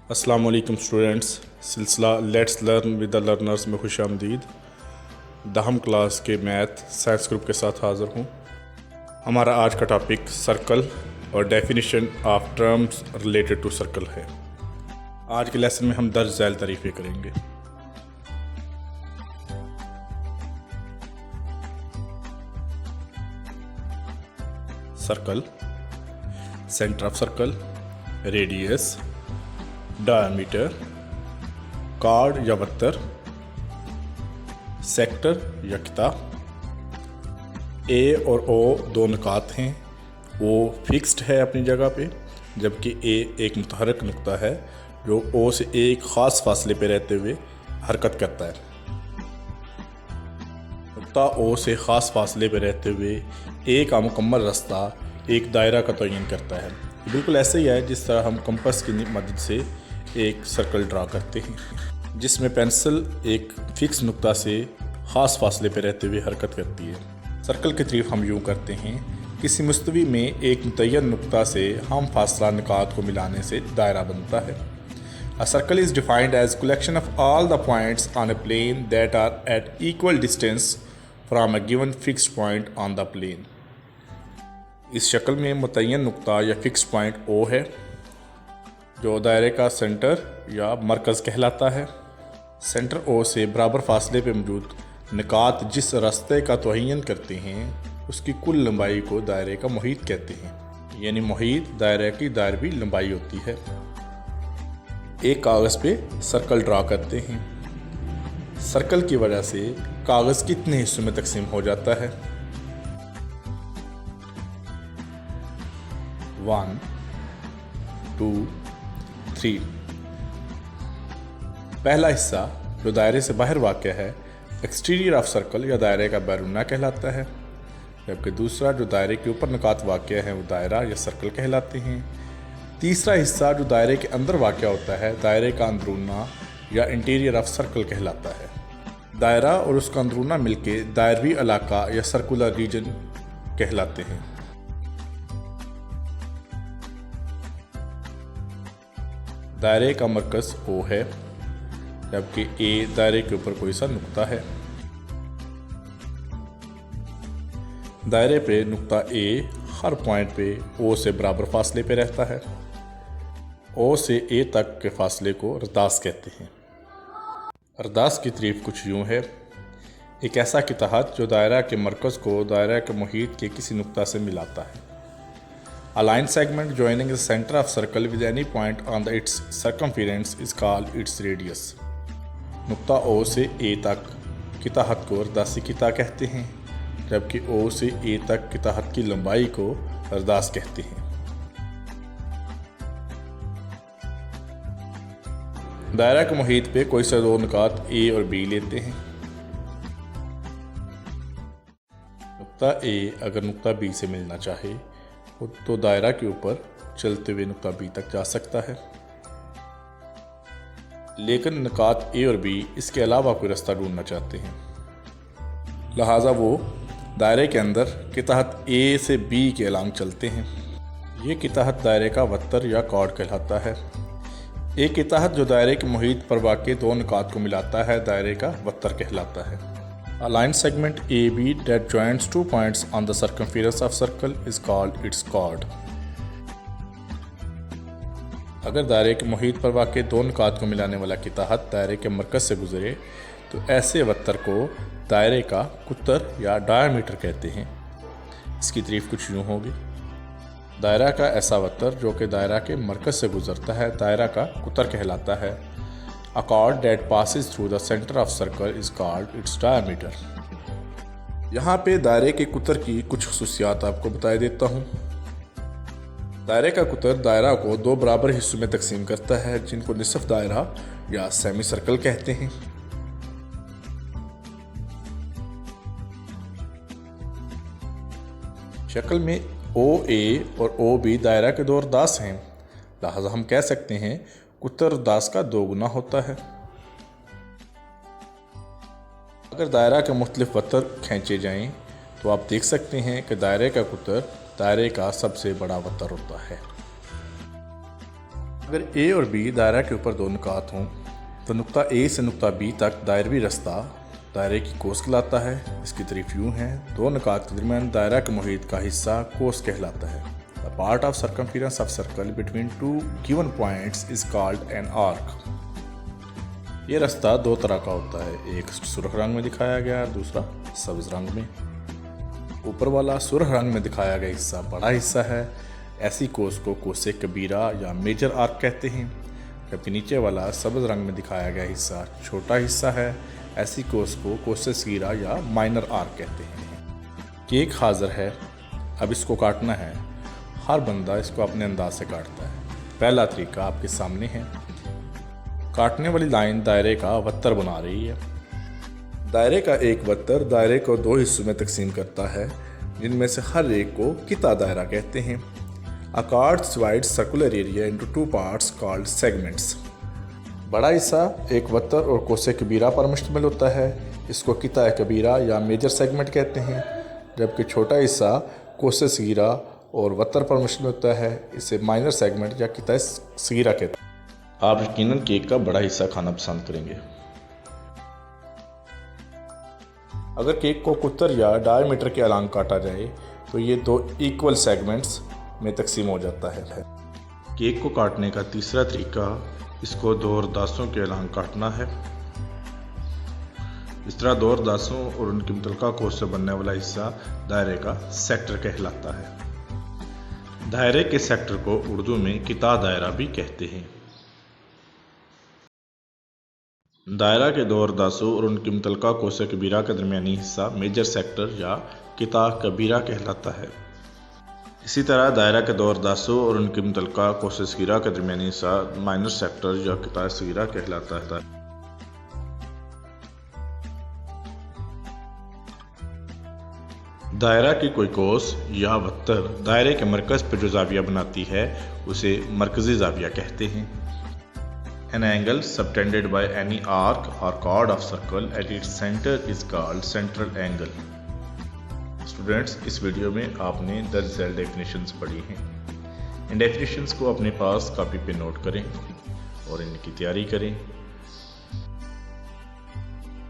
अस्सलाम वालेकुम स्टूडेंट्स। सिलसिला let's learn with the learners में खुश आमदीद। दहम क्लास के मैथ साइंस ग्रुप के साथ हाज़िर हूँ। हमारा आज का टॉपिक सर्कल और definition of terms related to circle है। आज के लेसन में हम दर्ज झैल तारीफ़ें करेंगे। Circle, centre of circle, radius, diameter, card या वत्तर, सेक्टर या किता। ए और ओ दो नुकात हैं, ओ फिक्स्ड है अपनी जगह पे, जबकि ए एक मुतहरक नुक्ता है जो ओ से एक ख़ास फासले पे रहते हुए हरकत करता है। नुक्ता ओ से ख़ास फासले पे रहते हुए ए का मुकम्मल रास्ता एक दायरा का तयन करता है। बिल्कुल ऐसे ही है जिस तरह हम कंपास की मदद से एक सर्कल ड्रा करते हैं, जिसमें पेंसिल एक फिक्स नुक्ता से ख़ास फासले पर रहते हुए हरकत करती है। सर्कल की तारीफ हम यूँ करते हैं, किसी मुस्तवी में एक मुतय्यन नुक्ता से हम फासला निकात को मिलाने से दायरा बनता है। A circle is defined as collection of all the points on a plane that are at equal distance from a given fixed point on the plane। इस शक्ल में मुतय्यन नुक्ता या फिक्स पॉइंट O है, जो दायरे का सेंटर या मरकज़ कहलाता है। सेंटर O से बराबर फासले पर मौजूद निकात जिस रास्ते का तयन करते हैं उसकी कुल लंबाई को दायरे का मुहीत कहते हैं। यानी मुहीत दायरे की दायरवी लंबाई होती है। एक कागज़ पे सर्कल ड्रा करते हैं। सर्कल की वजह से कागज़ कितने हिस्सों में तकसीम हो जाता है? 1, 2, 3। पहला हिस्सा जो दायरे से बाहर वाक़या है एक्सटीरियर ऑफ सर्कल या दायरे का बैरूना कहलाता है, जबकि दूसरा जो दायरे के ऊपर नुकात वाक़या है वो दायरा या सर्कल कहलाते हैं। तीसरा हिस्सा जो दायरे के अंदर वाक़या होता है दायरे का अंदरूना या इंटीरियर ऑफ सर्कल कहलाता है। दायरा और उसका अंदरूना मिलके दायरवी इलाका या सर्कुलर रीजन कहलाते हैं। दायरे का मरकज़ O है, जबकि A दायरे के ऊपर कोई सा नुक्ता है। दायरे पे नुक्ता A हर पॉइंट पे O से बराबर फासले पे रहता है। O से A तक के फासले को रदास कहते हैं। रदास की तारीफ कुछ यूँ है, एक ऐसा किताहत जो दायरा के मरकज़ को दायरा के मुहीत के किसी नुक्ता से मिलाता है। A line segment joining the center of circle with any point on its circumference is called its radius। नुक्ता O से A तक किताहत को रदासी किता कहते हैं, जबकि O से A तक किताहत की लंबाई को रदास कहते हैं। दायरा के मुहीत पे कोई से दो नुकात A और B लेते हैं। नुक्ता A अगर नुक्ता B से मिलना चाहे तो दायरा के ऊपर चलते हुए नुक्ता B तक जा सकता है, लेकिन नुकात A और B इसके अलावा कोई रास्ता ढूंढना चाहते हैं, लिहाजा वो दायरे के अंदर किताहत A से B के अलांग चलते हैं। ये किताहत दायरे का वत्तर या कॉर्ड कहलाता है। एक किताहत जो दायरे के मुहीत पर वाक़े दो नुकात को मिलाता है दायरे का वत्तर कहलाता है। A line segment AB that joins two points on the circumference of circle is called its chord। अगर दायरे के मुहीत पर वाक़े दो नुकात को मिलाने वाला किताहत दायरे के मरकज़ से गुजरे तो ऐसे वत्तर को दायरे का कुतर या डायमीटर कहते हैं। इसकी तारीफ कुछ यूँ होगी, दायरा का ऐसा वत्तर जो कि दायरा के मरकज़ से गुजरता है दायरा का कुतर कहलाता है। A chord that passes through the center of circle is called its diameter। यहाँ पे दायरे के कुतर की कुछ खुसूसियात आपको बता देता हूँ। दायरे का कुतर दायरा को दो बराबर हिस्सों में तकसीम करता है, जिनको निसफ दायरा या सेमी सर्कल कहते हैं। शक्ल में OA और OB दायरा के दो रदास हैं, लिहाजा हम कह सकते हैं कुतर रदास का दो गुना होता है। अगर दायरा के मुख्तलिफ वत्तर खींचे जाएं तो आप देख सकते हैं कि दायरे का कुतर दायरे का सबसे बड़ा वत्तर होता है। अगर ए और बी दायरा के ऊपर दो नुकात हों तो नुक्ता ए से नुक्ता बी तक दायरवी रास्ता दायरे की कोस कहलाता है। इसकी तारीफ यूँ है, दो नुकात के दरमियान दायरा के मुहीत का हिस्सा कोस कहलाता है। The part of circumference of circle between two given points is called an arc. ये रास्ता दो तरह का होता है, एक सुर्ख रंग में दिखाया गया और दूसरा सब्ज रंग में। ऊपर वाला सुर्ख रंग में दिखाया गया हिस्सा बड़ा हिस्सा है, ऐसी कोस को कोसे कबीरा या मेजर आर्क कहते हैं। जबकि नीचे वाला सब्ज रंग में दिखाया गया हिस्सा छोटा हिस्सा है, ऐसी कोस को कोसे सगीरा या माइनर आर्क कहते हैं। केक हाजिर है, अब इसको काटना है। हर बंदा इसको अपने अंदाज से काटता है। पहला तरीका आपके सामने है। काटने वाली लाइन दायरे का वत्तर बना रही है। दायरे का एक वत्तर दायरे को दो हिस्सों में तकसीम करता है, जिनमें से हर एक को किता दायरा कहते हैं। A chord divides circular area into two parts called segments. बड़ा हिस्सा एक वत्तर और कोसे कबीरा पर मुश्तमिल होता है, इसको किता कबीरा या मेजर सेगमेंट कहते हैं। जबकि छोटा हिस्सा कोसे सगीरा और वत्तर पर मुश्तमिल होता है, इसे माइनर सेगमेंट या किता सगीरा कहते हैं। आप यकीनन केक का बड़ा हिस्सा खाना पसंद करेंगे। अगर केक को कुतर या डायमीटर के अलांग काटा जाए तो ये दो इक्वल सेगमेंट्स में तकसीम हो जाता है। केक को काटने का तीसरा तरीका, इसको दो अरदासों के अलांग काटना है। इस तरह दो अरदासों और उनकी मुतल्लिका कोस से बनने वाला हिस्सा दायरे का सेक्टर कहलाता है। दायरे के सेक्टर को उर्दू में किता दायरा भी कहते हैं। दायरा के दो अरदासों और उनकी मुतल्लिका कोसे कबीरा का दरमियानी हिस्सा मेजर सेक्टर या किता कबीरा कहलाता है। इसी तरह दायरा के दो अरदासों और उनकी मुतल्लिका कोसे सगीरा का दरमियानी हिस्सा माइनर सेक्टर या किता सगीरा कहलाता है। दायरा की कोई कोस या वत्तर दायरे के मरकज पर जो जाविया बनाती है उसे मरकजी जाविया कहते हैं। An angle subtended by any arc or chord of circle at its center is called central angle. Students, इस वीडियो में आपने दर्ज झैल डेफिनेशंस पढ़ी हैं। इन डेफिनेशंस को अपने पास कॉपी पे नोट करें और इनकी तैयारी करें।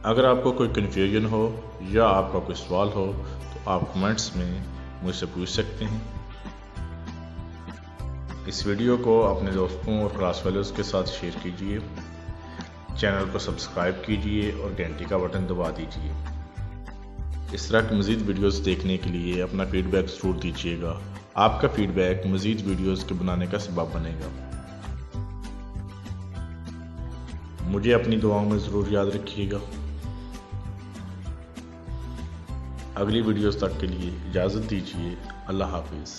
अगर आपको कोई कन्फ्यूजन हो या आपका कोई सवाल हो तो आप कमेंट्स में मुझसे पूछ सकते हैं। इस वीडियो को अपने दोस्तों और क्लास फेलोज़ के साथ शेयर कीजिए, चैनल को सब्सक्राइब कीजिए और घंटी का बटन दबा दीजिए। इस तरह की मज़ीद वीडियोस देखने के लिए अपना फीडबैक ज़रूर दीजिएगा। आपका फीडबैक मज़ीद वीडियोस के बनाने का सबब बनेगा। मुझे अपनी दुआओं में ज़रूर याद रखिएगा। अगली वीडियोस तक के लिए इजाज़त दीजिए। अल्लाह हाफिज़।